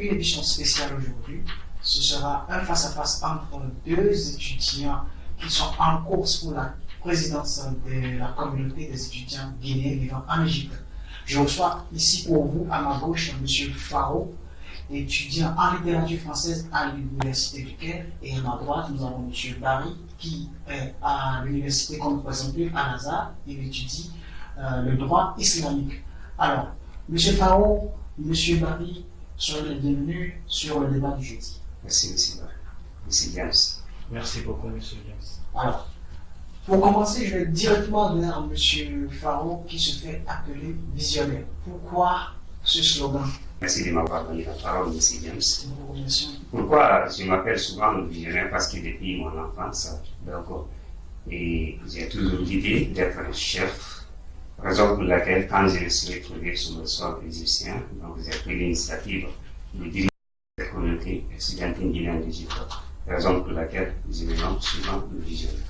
une édition spéciale aujourd'hui. Ce sera un face-à-face entre deux étudiants qui sont en course pour la présidence de la communauté des étudiants guinéens vivant en Égypte. Je reçois ici pour vous, à ma gauche, M. Faro, étudiant en littérature française à l'Université du Caire, et à ma droite, nous avons M. Barry, qui est à l'université qu'on nous présente plus, à Lazare. Il étudie le droit islamique. Alors, M. Faro, M. Barry, soyez les bienvenus sur le débat du jeudi. Merci, M. Barry. M. James. Merci beaucoup, M. James. Alors, pour commencer, je vais directement vers M. Faro, qui se fait appeler visionnaire. Pourquoi ce slogan? Merci de m'avoir donné la parole, M. James. Merci. Pourquoi je m'appelle souvent visionnaire? Parce que depuis mon enfance, j'ai toujours l'idée d'être un chef, raison pour laquelle, quand je me suis retrouvé sur le sol égyptien, donc j'ai pris l'initiative de diriger la communauté estudiantine guinéenne d'Égypte, raison pour laquelle je me nomme souvent le visionnaire.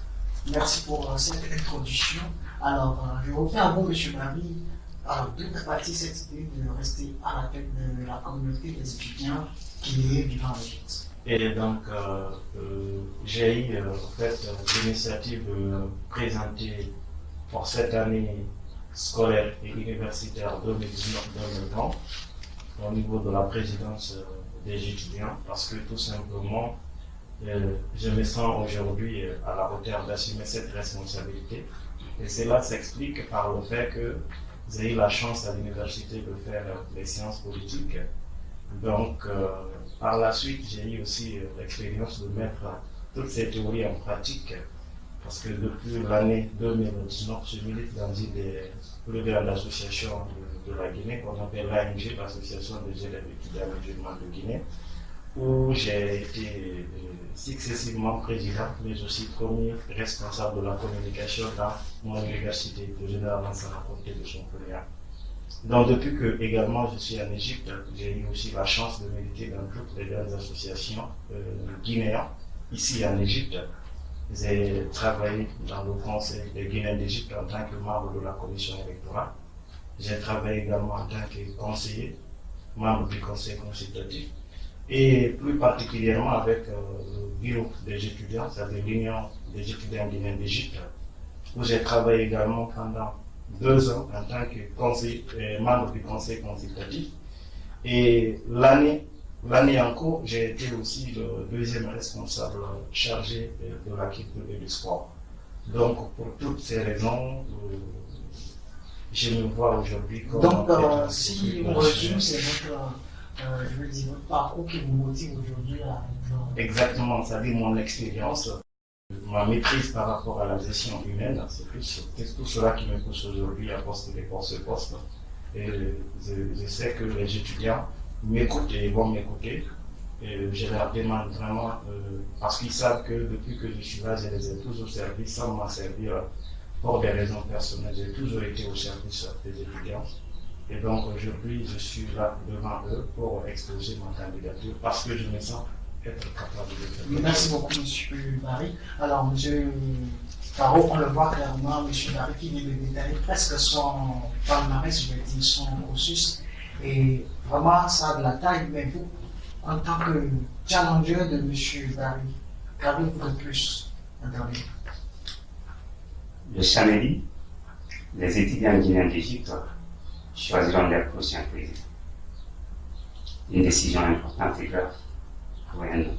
Merci pour cette introduction. Alors, je reviens à vous, M. Barry. Alors, d'où est partie cette idée de rester à la tête de la communauté des étudiants qui est vivant en Égypte? Et donc, j'ai eu en fait l'initiative de me présenter pour cette année scolaire et universitaire 2019-2020 au niveau de la présidence des étudiants, parce que tout simplement, je me sens aujourd'hui à la hauteur d'assumer cette responsabilité. Et cela s'explique par le fait que j'ai eu la chance à l'université de faire des sciences politiques. Donc, par la suite, j'ai eu aussi l'expérience de mettre toutes ces théories en pratique, parce que depuis l'année 2019, je milite dans une des plus grandes associations de la Guinée, qu'on appelle l'ANG, l'Association des élèves étudiants musulmans de Guinée, où j'ai été successivement président, mais aussi premier responsable de la communication dans mon université, que je vais avancer à raconter de son premier. Donc depuis que également je suis en Égypte, j'ai eu aussi la chance de militer dans toutes les grandes associations guinéennes ici en Égypte. J'ai travaillé dans le Conseil des Guinéens d'Égypte en tant que membre de la commission électorale. J'ai travaillé également en tant que conseiller, membre du conseil consultatif, et plus particulièrement avec le bureau des étudiants, c'est-à-dire l'Union des étudiants guinéens d'Égypte, où j'ai travaillé également pendant 2 ans en tant que conseiller, membre du conseil consultatif. Et l'année en cours, j'ai été aussi le deuxième responsable chargé de la culture et du sport. Donc, pour toutes ces raisons, je me vois aujourd'hui comme... Donc, si on résume, c'est votre parcours qui vous motive aujourd'hui à... Exactement, c'est-à-dire mon expérience, ma maîtrise par rapport à la gestion humaine, c'est tout cela qui me pousse aujourd'hui à postuler pour ce poste. Et je sais que les étudiants m'écoutent et vont m'écouter. Et je leur demande vraiment, parce qu'ils savent que depuis que je suis là, je les ai toujours servis sans m'en servir pour des raisons personnelles. J'ai toujours été au service des étudiants. Et donc aujourd'hui, je suis là devant eux pour exposer ma candidature parce que je me sens être capable de faire. Merci beaucoup, M. Barry. Alors, M. Faro, on le voit clairement, M. Barry qui vient de détailler presque son palmarès, je vais dire son cursus. Et vraiment, ça a de la taille, mais vous, en tant que challenger de M. Barry, qu'avez-vous de plus intervenir? Le samedi, les étudiants guinéens d'Égypte choisiront leur prochain président. Une décision importante et grave pour un homme.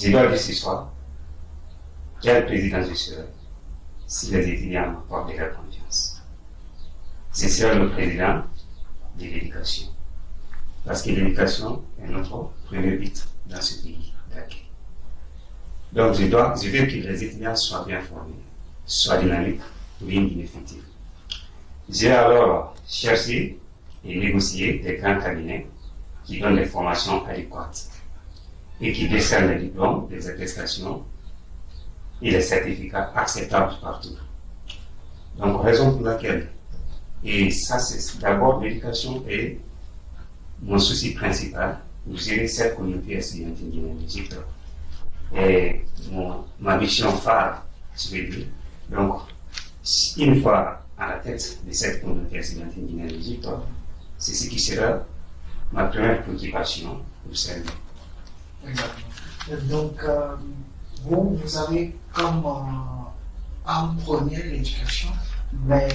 Je dois dire ce soir quel président je serai si les étudiants m'accordent leur confiance. Ce sera le président de l'éducation. Parce que l'éducation est notre premier but dans ce pays d'accueil. Donc je veux que les étudiants soient bien formés, soient dynamiques, bien effectifs. J'ai alors cherché et négocié des grands cabinets qui donnent des formations adéquates et qui décernent les diplômes, les attestations et les certificats acceptables partout. Donc, raison pour laquelle, et ça c'est d'abord l'éducation est mon souci principal pour gérer cette communauté estudiantine guinéenne d'Égypte. Et ma mission phare, je vais dire. Donc, une fois à la tête de cette communauté estudiantine guinéenne d'Égypte, c'est ce qui sera ma première préoccupation pour servir. Exactement. Donc, vous avez comme en première l'éducation, mais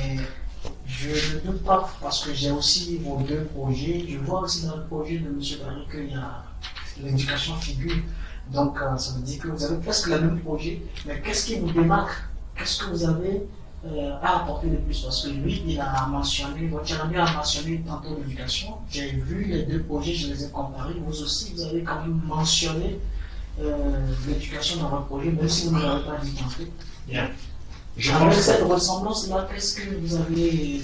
je ne doute pas parce que j'ai aussi vos deux projets. Je vois aussi dans le projet de M. Barry qu'il y a l'éducation figure. Donc, ça veut dire que vous avez presque le même projet, mais qu'est-ce qui vous démarque? Qu'est-ce que vous avez à apporter de plus? Parce que lui, il a mentionné, votre ami a mentionné tantôt l'éducation. J'ai vu les deux projets, je les ai comparés. Vous aussi, vous avez quand même mentionné l'éducation dans votre projet, même si vous ne l'avez pas dit en fait. Bien. Avec cette ressemblance-là, qu'est-ce que vous avez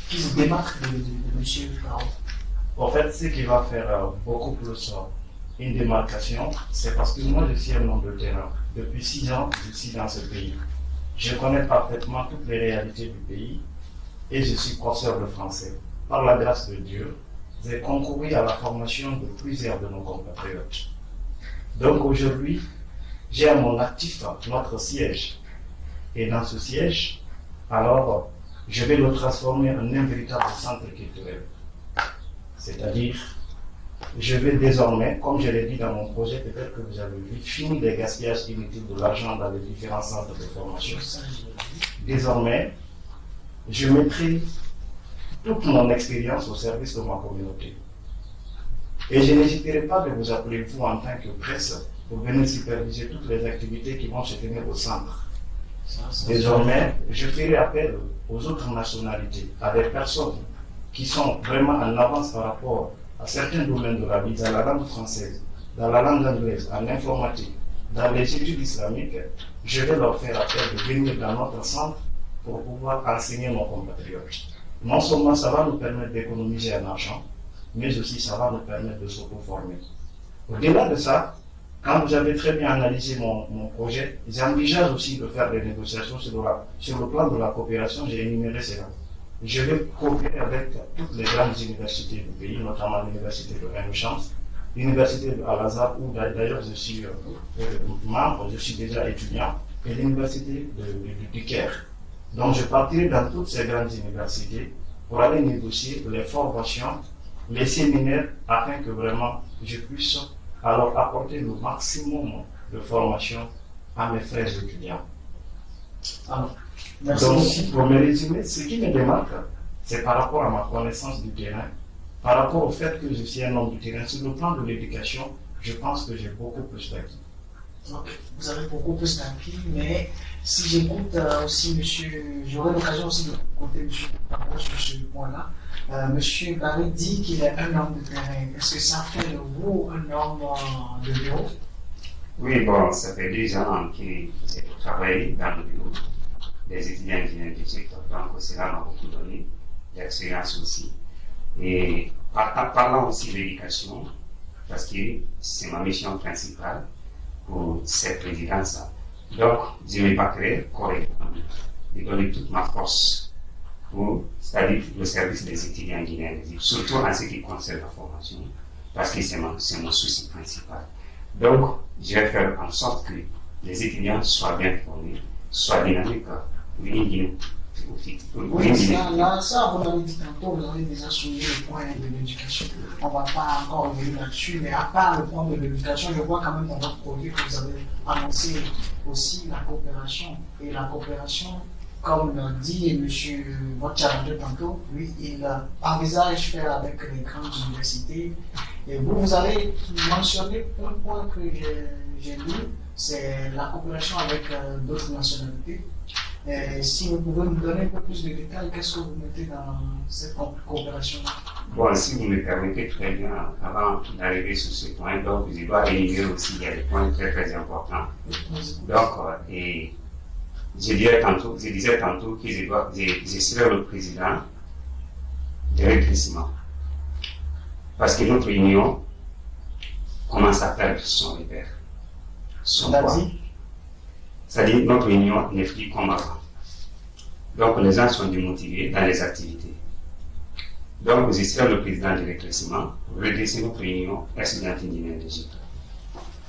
qui se démarque de M. Faro? En fait, ce qui va faire beaucoup plus une démarcation, c'est parce que moi, je suis un homme de terrain. Depuis 6 ans, je suis dans ce pays. Je connais parfaitement toutes les réalités du pays et je suis professeur de français. Par la grâce de Dieu, j'ai concouru à la formation de plusieurs de nos compatriotes. Donc aujourd'hui, j'ai à mon actif notre siège. Et dans ce siège, alors, je vais le transformer en un véritable centre culturel. C'est-à-dire, je vais désormais, comme je l'ai dit dans mon projet, peut-être que vous avez vu, finir des gaspillages inutiles de l'argent dans les différents centres de formation. Désormais, je mettrai toute mon expérience au service de ma communauté. Et je n'hésiterai pas de vous appeler, vous, en tant que presse, pour venir superviser toutes les activités qui vont se tenir au centre. Désormais, je ferai appel aux autres nationalités, à des personnes qui sont vraiment en avance par rapport à certains domaines de la vie, dans la langue française, dans la langue anglaise, en informatique, dans les études islamiques. Je vais leur faire appel de venir dans notre centre pour pouvoir enseigner nos compatriotes. Non seulement ça va nous permettre d'économiser en argent, mais aussi ça va nous permettre de s'auto-former. Au-delà de ça, quand vous avez très bien analysé mon projet, j'envisage aussi de faire des négociations sur le plan de la coopération. J'ai énuméré cela. Je vais coopérer avec toutes les grandes universités du pays, notamment l'université de Rennes-Chance, l'université de Al-Azhar, où d'ailleurs je suis membre, je suis déjà étudiant, et l'université du Caire. Donc je partirai dans toutes ces grandes universités pour aller négocier les formations, les séminaires, afin que vraiment je puisse alors apporter le maximum de formation à mes frères étudiants. Alors, donc, pour me résumer, ce qui me démarque, c'est par rapport à ma connaissance du terrain, par rapport au fait que je suis un homme du terrain. Sur le plan de l'éducation, je pense que j'ai beaucoup plus d'acquis. Ok, vous avez beaucoup plus d'acquis, mais si j'écoute aussi monsieur, j'aurai l'occasion aussi d'écouter monsieur Paro sur ce point-là. Monsieur Barry dit qu'il est un homme de terrain. Est-ce que ça fait de vous un homme de bureau? Oui, bon, ça fait 2 ans que j'ai travaillé dans le bureau des étudiants ingénieurs du secteur, donc cela m'a beaucoup donné d'expérience aussi. Et parlant aussi de l'éducation, parce que c'est ma mission principale pour cette présidence. Donc, je me battrai correctement de donner toute ma force pour, c'est-à-dire le service des étudiants guinéens, surtout en ce qui concerne la formation, parce que c'est mon souci principal. Donc, je vais faire en sorte que les étudiants soient bien formés, soient dynamiques pour une Guinée. Oui, ça, vous l'avez dit tantôt, vous avez déjà souligné le point de l'éducation. On ne va pas encore revenir là-dessus, mais à part le point de l'éducation, je vois quand même dans votre projet que vous avez annoncé aussi la coopération. Et la coopération, comme l'a dit votre challenger tantôt, lui, il envisage faire avec les grandes universités. Et vous avez mentionné un point que j'ai lu, c'est la coopération avec d'autres nationalités. Si vous pouvez nous donner un peu plus de détails, qu'est-ce que vous mettez dans cette coopération-là? Bon, si vous me permettez très bien, avant d'arriver sur ce point, donc je dois éliminer aussi, il y a des points très très importants. Donc, et je disais tantôt que je serai le président de rétrécissement. Parce que notre union commence à perdre son repère, son poids. C'est-à-dire notre union n'est plus comme avant. Donc les gens sont démotivés dans les activités. Donc je serai le président du rétrécissement pour redresser notre union estudiantine guinéenne d'Égypte.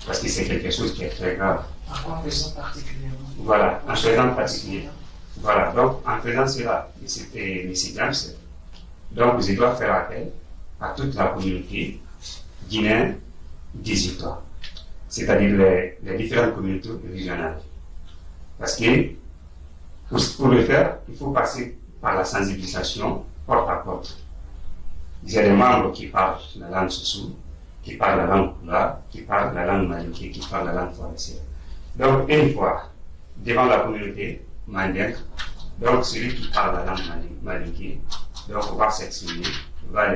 Parce que c'est quelque chose qui est très grave. En faisant particulièrement. Voilà, en faisant particulièrement. Voilà, donc en faisant cela, c'était M. James. Donc je dois faire appel à toute la communauté guinéenne des victoires, c'est-à-dire les différentes communautés régionales. Parce que pour le faire, il faut passer par la sensibilisation porte à porte. Il y a des membres qui parlent la langue Soussou, qui parlent la langue Kula, qui parlent la langue Malinké, qui parlent la langue forestière. Donc, une fois devant la communauté mandingue, donc celui qui parle la langue Malinké, donc on va s'exprimer, va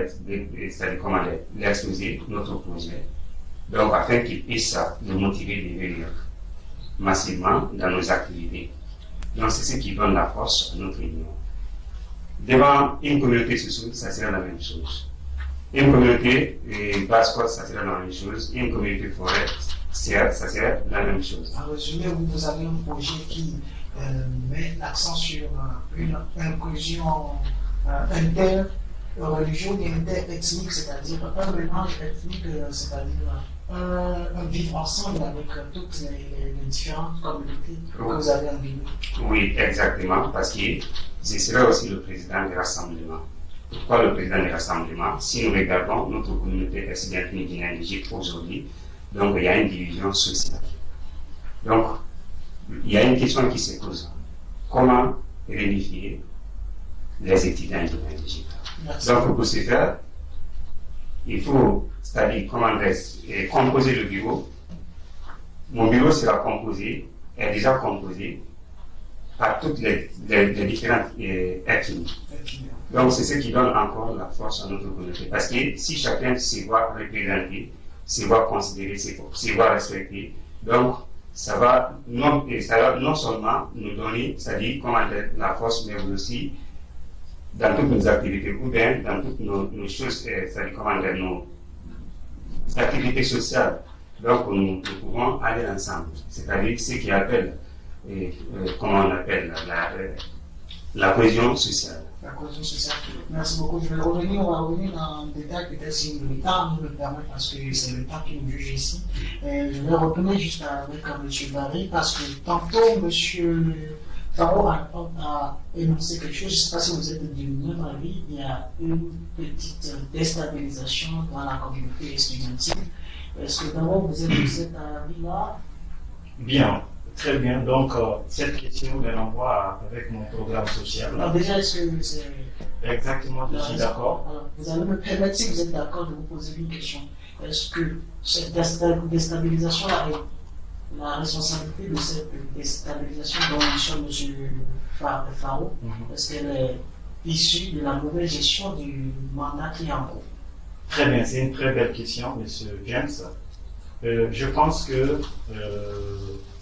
l'exposer notre projet, donc afin qu'il puisse nous motiver de venir massivement dans nos activités. Donc c'est ce qui donne la force à notre union. Devant une communauté Soussou, ça sera la même chose. Une communauté basse-côte, ça sera la même chose. Une communauté forêt, ça sera la même chose. En résumé, vous avez un projet qui met l'accent sur une inclusion interreligieuse et interethnique, c'est-à-dire un mélange ethnique, c'est-à-dire un vivre ensemble avec toutes les différentes communautés que vous avez en Guinée. Oui, exactement, parce que je serai aussi le président du rassemblement. Pourquoi le président du rassemblement? Si nous regardons notre communauté estudiantine guinéenne d'Égypte aujourd'hui, donc il y a une division sociale. Donc, il y a une question qui se pose. Comment réunifier les étudiants guinéens d'Égypte? Donc, pour ce faire, il faut, c'est-à-dire, composer le bureau. Mon bureau sera composé, est déjà composé par toutes les différentes ethnies. Donc, c'est ce qui donne encore la force à notre communauté. Parce que si chacun se voit représenté, se voit considéré, se voit respecté, donc, ça va non seulement nous donner, c'est-à-dire, comment dire, la force, mais aussi dans toutes nos activités, ou bien dans toutes nos choses, c'est-à-dire, comment dire, nos activités sociales. Donc, nous pouvons aller ensemble. C'est-à-dire, ce qui appelle, comment on appelle, la cohésion sociale. La cohésion sociale. Merci beaucoup. On va revenir dans le détail, peut-être si le temps nous le permet, parce que c'est le temps qui nous juge ici. Je vais retourner juste avec M. Barry, parce que tantôt, M. Faro a énoncé quelque chose. Je ne sais pas si vous êtes du même avis. Il y a une petite déstabilisation dans la communauté estudiantine. Est-ce que d'abord vous êtes de cet avis-là? Bien. Très bien. Donc, cette question me renvoie avec mon programme social. Alors déjà, est-ce que c'est... Exactement, je suis d'accord. Alors, vous allez me permettre, si vous êtes d'accord, de vous poser une question. Est-ce que cette déstabilisation-là est la responsabilité de cette déstabilisation dont M. Faro, est-ce qu'elle est issue de la mauvaise gestion du mandat qui est en cours? Très bien, c'est une très belle question, M. James. Je pense que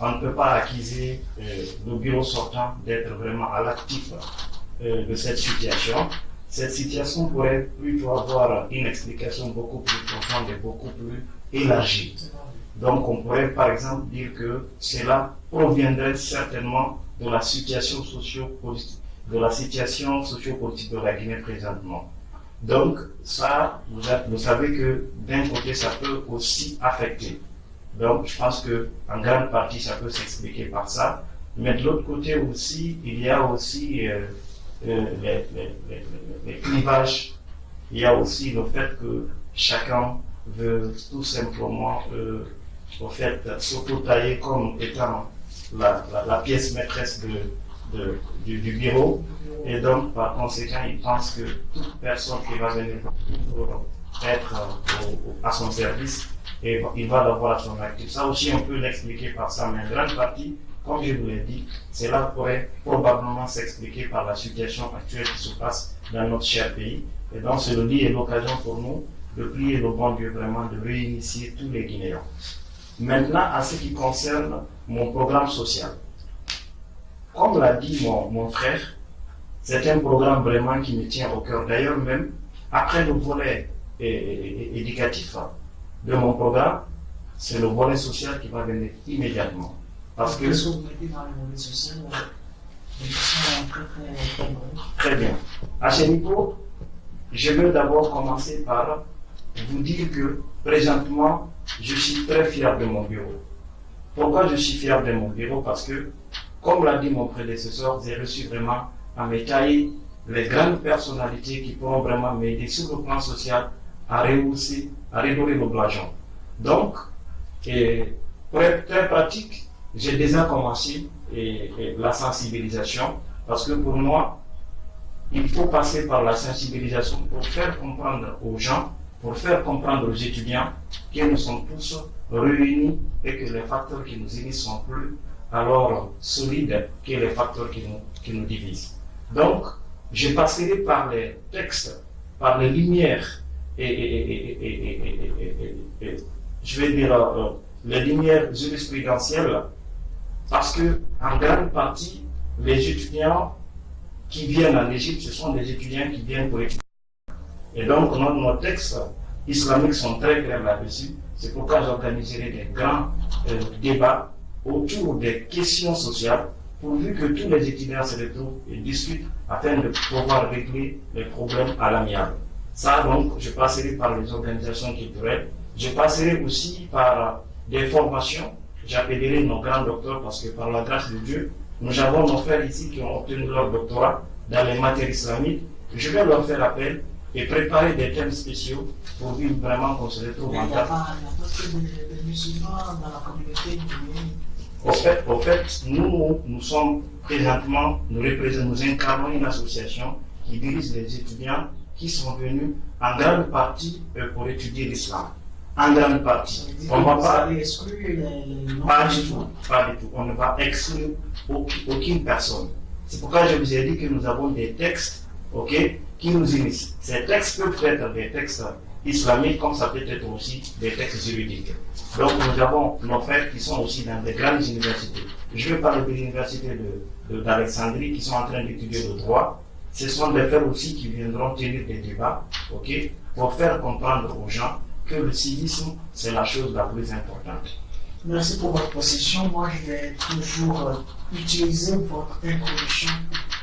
on ne peut pas accuser le bureau sortant d'être vraiment à l'actif de cette situation. Cette situation pourrait plutôt avoir une explication beaucoup plus profonde et beaucoup plus élargie. Donc on pourrait par exemple dire que cela proviendrait certainement de la situation socio-politique de la Guinée présentement. Donc ça, vous savez que d'un côté ça peut aussi affecter. Donc je pense que en grande partie ça peut s'expliquer par ça, mais de l'autre côté aussi il y a aussi les clivages, il y a aussi le fait que chacun veut tout simplement s'auto-tailler comme étant la pièce maîtresse du bureau, et donc par conséquent il pense que toute personne qui va venir pour être à son service, et il va l'avoir à son actif. Ça aussi on peut l'expliquer par ça, mais en grande partie, comme je vous l'ai dit, cela pourrait probablement s'expliquer par la situation actuelle qui se passe dans notre cher pays. Et donc c'est l'occasion pour nous de prier le bon Dieu vraiment de réinitier tous les Guinéens. Maintenant, à ce qui concerne mon programme social, comme l'a dit mon frère, c'est un programme vraiment qui me tient au cœur. D'ailleurs même, après le volet éducatif de mon programme, c'est le volet social qui va venir immédiatement. Parce que qu'est-ce que vous mettez dans le volet social? Très bien. À ce niveau, je veux d'abord commencer par vous dire que présentement, je suis très fier de mon bureau. Pourquoi je suis fier de mon bureau? Parce que, comme l'a dit mon prédécesseur, j'ai reçu vraiment à me tailler les grandes personnalités qui pourront vraiment m'aider sur le plan social à redorer le blason. Donc, pour être très pratique, j'ai déjà commencé la sensibilisation, parce que pour moi, il faut passer par la sensibilisation pour faire comprendre aux gens, pour faire comprendre aux étudiants que nous sommes tous réunis et que les facteurs qui nous unissent sont plus alors solides que les facteurs qui nous divisent. Donc, je passerai par les textes, par les lumières je vais dire les lumières jurisprudentielles, parce que en grande partie, les étudiants qui viennent en Égypte, ce sont des étudiants qui viennent pour étudier. Et donc, nos textes islamiques sont très clairs là-dessus. C'est pourquoi j'organiserai des grands débats autour des questions sociales, pourvu que tous les étudiants se retrouvent et discutent afin de pouvoir régler les problèmes à l'amiable. Ça, donc, je passerai par les organisations culturelles. Je passerai aussi par des formations. J'appellerai nos grands docteurs parce que par la grâce de Dieu, nous avons nos frères ici qui ont obtenu leur doctorat dans les matières islamiques. Je vais leur faire appel et préparer des thèmes spéciaux pour vivre vraiment qu'on se retrouve en table. Il n'y a pas de musulmans dans la communauté guinéenne. Au fait, nous sommes présentement, nous incarnons une association qui dirige les étudiants qui sont venus en grande partie pour étudier l'islam. En grande partie. On ne va pas exclure les pas du tout. On ne va exclure aucune personne. C'est pourquoi je vous ai dit que nous avons des textes, qui nous unissent. Ces textes peuvent être des textes islamiques, comme ça peut être aussi des textes juridiques. Donc nous avons nos frères qui sont aussi dans des grandes universités. Je vais parler de l'université d'Alexandrie qui sont en train d'étudier le droit. Ce sont des frères aussi qui viendront tenir des débats, pour faire comprendre aux gens que le civisme, c'est la chose la plus importante. Merci pour votre position. Moi, je vais toujours utiliser votre introduction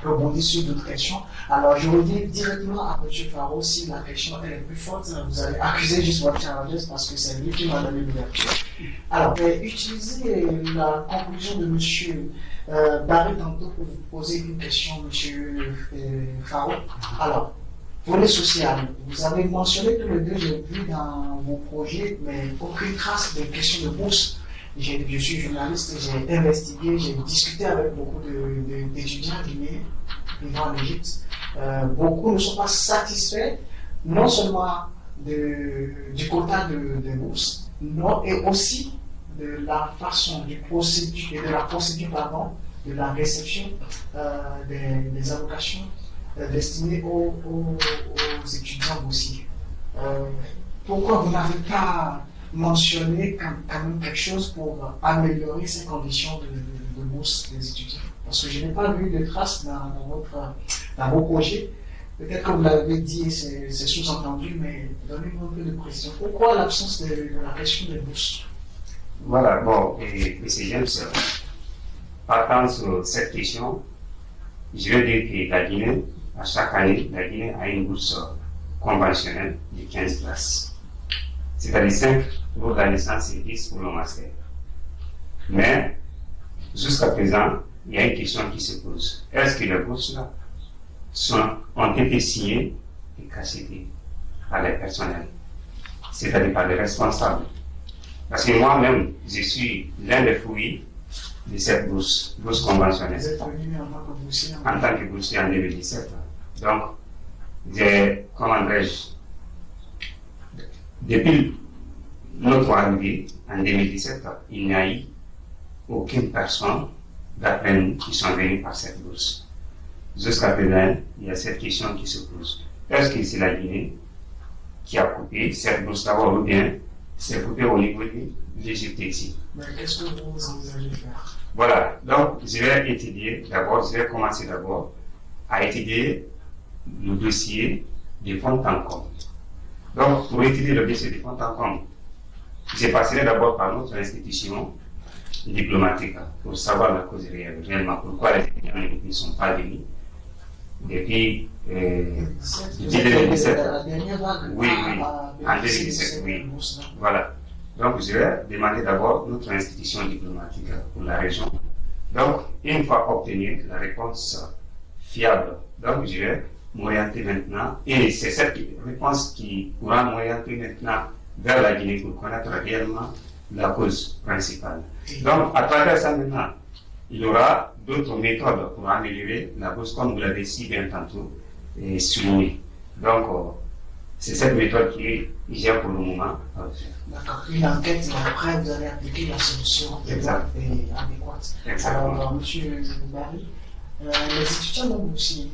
pour rebondir sur d'autres questions. Alors, je reviens directement à M. Faro. Si la question est plus forte, vous allez accuser juste votre challengeuse parce que c'est lui qui m'a donné l'ouverture. Alors, utiliser la conclusion de M. Barry tantôt pour vous poser une question, M. Faro. Alors, volet social, vous avez mentionné tous les deux, j'ai vu dans vos projets, mais aucune trace de question de bourse. Je suis journaliste, j'ai investigué, j'ai discuté avec beaucoup d'étudiants guinéens vivant en Égypte. Beaucoup ne sont pas satisfaits, non seulement du quota de bourse, et aussi de la façon, de la procédure de la réception des allocations destinées aux étudiants boursiers. Pourquoi vous n'avez pas mentionné quand même quelque chose pour améliorer ces conditions de bourse des étudiants? Parce que je n'ai pas vu de traces dans vos projets. Peut-être que vous l'avez dit et c'est sous-entendu, mais donnez-moi un peu de précision. Pourquoi l'absence de la question des bourses? Voilà, bon, et c'est James, partant sur cette question, je vais dire que la Guinée, à chaque année, la Guinée a une bourse conventionnelle de 15 places. C'est-à-dire 5 pour la licence et 10 pour le master. Mais, jusqu'à présent, il y a une question qui se pose. Est-ce que les bourses-là ont été signées et cachetées par les personnels, c'est-à-dire par les responsables? Parce que moi-même, je suis l'un des fruits de cette bourse conventionnelle. Vous êtes venu en tant que boursier en 2017. Donc, comment dirais-je, depuis notre arrivée en 2017, il n'y a eu aucune personne d'après nous qui sont venus par cette bourse. Jusqu'à présent, il y a cette question qui se pose. Est-ce que c'est la Guinée qui a coupé cette bourse d'abord ou bien c'est coupé au niveau de l'Égypte ici? Mais qu'est-ce que vous envisagez de faire? Voilà, donc je vais commencer d'abord à étudier le dossier de fond en comble. Donc, pour étudier le dossier de fond en comble, je passerai d'abord par notre institution diplomatique pour savoir la cause réellement, pourquoi les étudiants ne sont pas venus depuis 2017. La dernière vague. Oui, en 2017, oui. Voilà. Donc, je vais demander d'abord notre institution diplomatique pour la région. Donc, une fois obtenue la réponse fiable, donc je vais m'orienter maintenant, et c'est cette réponse qui pourra m'orienter maintenant vers la Guinée pour connaître réellement la cause principale. Donc, à travers ça maintenant, il y aura d'autres méthodes pour améliorer la cause, comme vous l'avez si bien tantôt souligné. Donc, c'est cette méthode qui gère pour le moment. D'accord. Une enquête et après vous allez appliquer la solution Exact. et adéquate. Exactement. Alors, M. Barry, les étudiants non boursiers,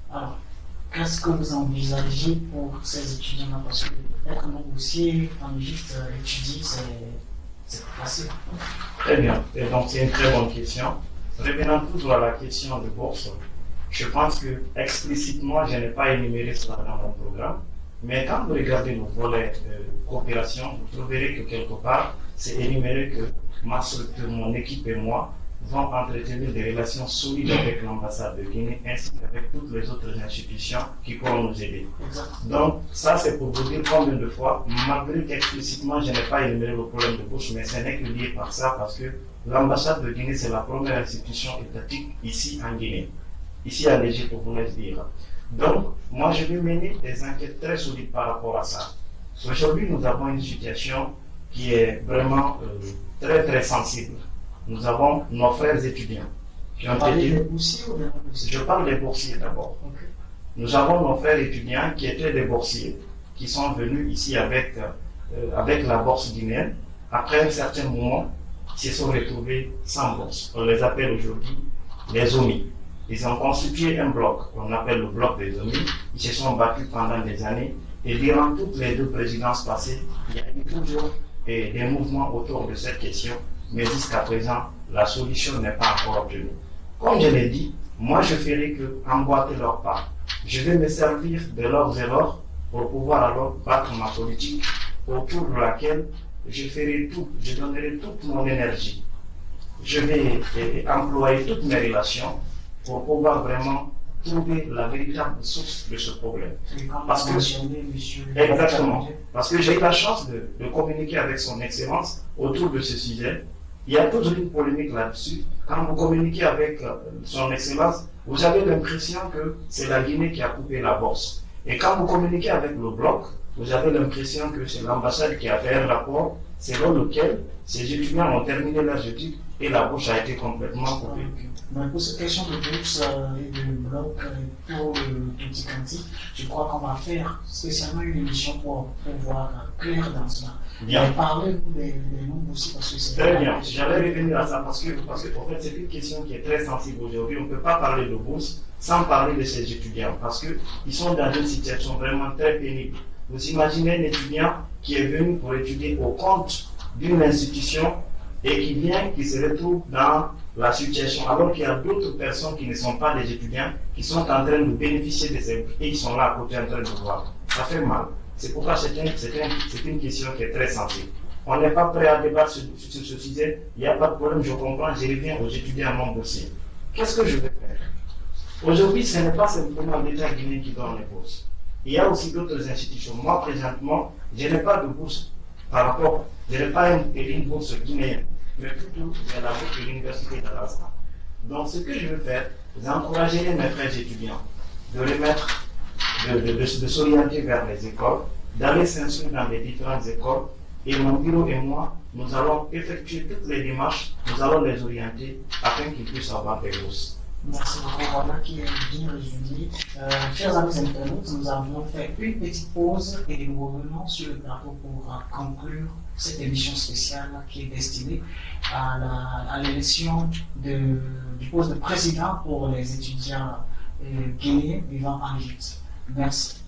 alors, qu'est-ce que vous envisagez pour ces étudiants-là? Parce que être non boursier en Égypte, étudier, c'est facile. Très bien. Et donc, c'est une très bonne question. Revenons toujours à la question de bourse. Je pense que explicitement, je n'ai pas énuméré cela dans mon programme. Mais quand vous regardez le volet coopération, vous trouverez que quelque part, c'est énuméré que ma structure, mon équipe et moi vont entretenir des relations solides avec l'ambassade de Guinée ainsi qu'avec toutes les autres institutions qui pourront nous aider. Donc, ça c'est pour vous dire combien de fois, malgré qu'explicitement je n'ai pas énuméré le problème de bourse, mais ce n'est que lié par ça parce que l'ambassade de Guinée c'est la première institution étatique ici en Guinée, ici en Égypte pour vous le dire. Donc, moi je vais mener des enquêtes très solides par rapport à ça. Aujourd'hui, nous avons une situation qui est vraiment très très sensible. Nous avons nos frères étudiants qui ont été... des boursiers ou des non-boursiers? Je parle des boursiers d'abord. Okay. Nous avons nos frères étudiants qui étaient des boursiers, qui sont venus ici avec la bourse guinéenne. Après un certain moment, ils se sont retrouvés sans bourse. On les appelle aujourd'hui les OMI. Ils ont constitué un bloc qu'on appelle le bloc des OMI. Ils se sont battus pendant des années. Et durant toutes les deux présidences passées, il y a eu toujours des mouvements autour de cette question. Mais jusqu'à présent, la solution n'est pas encore obtenue. Comme je l'ai dit, moi je ferai que emboîter leur pas. Je vais me servir de leurs erreurs pour pouvoir alors battre ma politique autour de laquelle je ferai tout, je donnerai toute mon énergie. Je vais employer toutes mes relations pour pouvoir vraiment trouver la véritable source de ce problème. Parce que, exactement, parce que j'ai eu la chance de communiquer avec son Excellence autour de ce sujet. Il y a toujours une polémique là-dessus. Quand vous communiquez avec son Excellence, vous avez l'impression que c'est la Guinée qui a coupé la bourse. Et quand vous communiquez avec le bloc, vous avez l'impression que c'est l'ambassade qui a fait un rapport selon lequel ces étudiants ont terminé leurs études et la bourse a été complètement coupée. Donc pour cette question de bourse et de bloc pour le petit quantique, je crois qu'on va faire spécialement une émission pour voir clair dans cela. Bien. Parlez-nous des non-boursiers parce que c'est... Très bien. J'allais revenir à ça parce que en fait, c'est une question qui est très sensible aujourd'hui. On ne peut pas parler de bourse sans parler de ces étudiants parce qu'ils sont dans une situation vraiment très pénible. Vous imaginez un étudiant qui est venu pour étudier au compte d'une institution et qui se retrouve dans la situation, alors qu'il y a d'autres personnes qui ne sont pas des étudiants, qui sont en train de bénéficier de ces et qui sont là à côté en train de voir. Ça fait mal. C'est pourquoi c'est une question qui est très sensible. On n'est pas prêt à débattre sur ce sujet, il n'y a pas de problème, je comprends, je reviens aux étudiants non boursiers. Qu'est-ce que je vais faire? Aujourd'hui, ce n'est pas simplement l'État guinéen qui donne les bourses. Il y a aussi d'autres institutions. Moi, présentement, je n'ai pas de bourse je n'ai pas une bourse guinéenne, mais plutôt j'ai la bourse de l'université d'Alaska. Donc, ce que je veux faire, j'encouragerai mes frères étudiants de s'orienter vers les écoles, d'aller s'inscrire dans les différentes écoles, et mon bureau et moi, nous allons effectuer toutes les démarches, nous allons les orienter afin qu'ils puissent avoir des bourses. Merci beaucoup, voilà qui est bien résumé. Chers amis internautes, nous avons fait une petite pause et nous revenons sur le plateau pour conclure cette émission spéciale qui est destinée à l'élection du poste de président pour les étudiants guinéens vivant en Égypte. Merci.